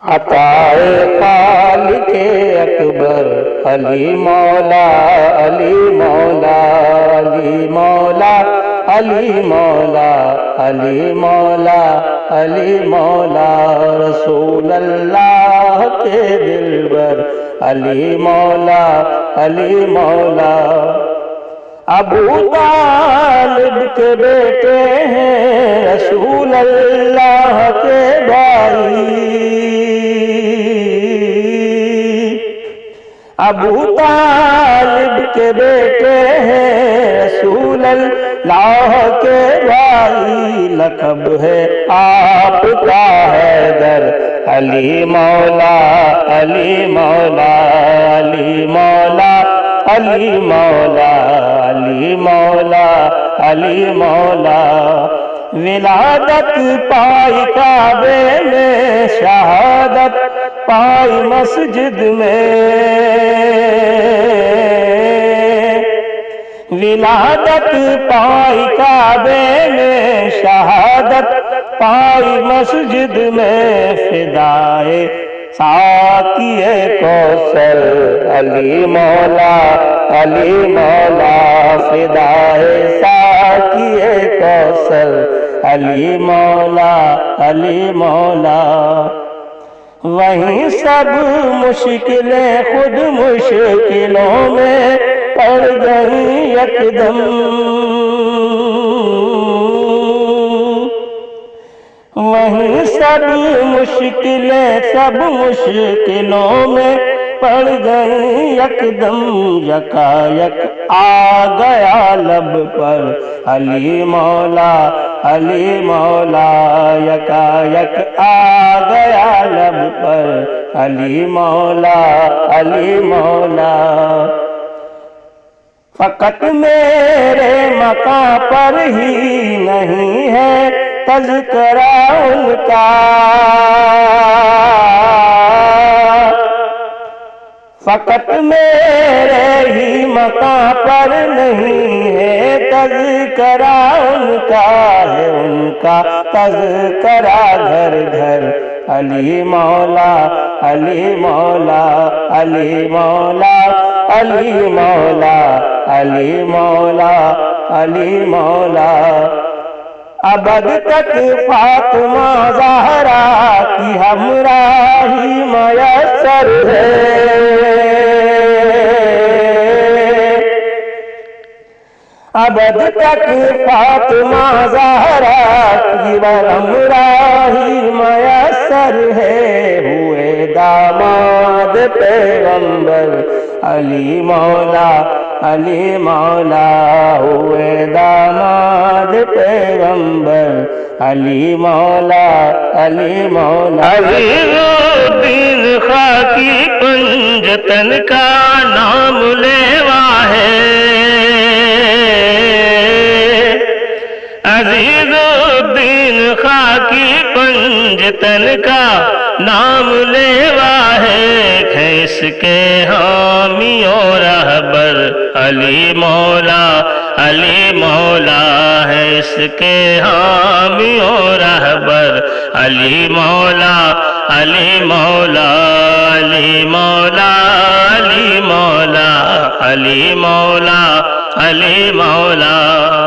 عطائے خالق اکبر علی مولا علی مولا علی مولا علی مولا علی مولا علی مولا رسول اللہ کے دلبر علی مولا علی مولا ابو طالب کے بیٹے ہیں رسول اللہ کے بھائی ابو طالب کے بیٹے ہیں رسول اللہ کے بھائی لقب ہے آپ کا حیدر علی مولا علی مولا علی مولا علی مولا علی مولا علی مولا ولادت پائی کعبے میں شہادت پائی مسجد میں ولادت پائی کعبے میں شہادت پائی مسجد میں فدائے ساقی کوثر علی مولا علی مولا فدائے ساقی کوثر علی مولا علی مولا وہیں سب مشکلیں خود مشکلوں میں پڑ گئی یکدم وہیں سب مشکلیں سب مشکلوں میں پڑ گئی یکدم یکایک آ گیا لب پر علی مولا علی مولا یکایک آ گیا لب پر علی مولا علی مولا فقط میرے مقام پر ہی نہیں ہے تذکرہ ان کا فقط میرے ہی مقام پر نہیں ہے تذکرہ ان کا ہے ان کا تذکرہ گھر گھر علی مولا علی مولا علی مولا علی مولا علی مولا علی مولا ابد تک فاطمہ زہرا کی ہمراہی میسر ہے ابد تک فاطمہ زہرا کی ہمراہی میسر ہے ہوئے داماد پیغمبر علی مولا علی مولا ہوئے داماد پیغمبر علی مولا علی مولا عزیز الدین خاکی پنجتن کا نام لیوا ہے عزیز الدین خاکی پنجتن کا نام لیوا ہے اس کے حامی و رہبر علی مولا علی مولا ہے اس کے حامی و رہبر علی مولا علی مولا علی مولا علی مولا علی مولا علی مولا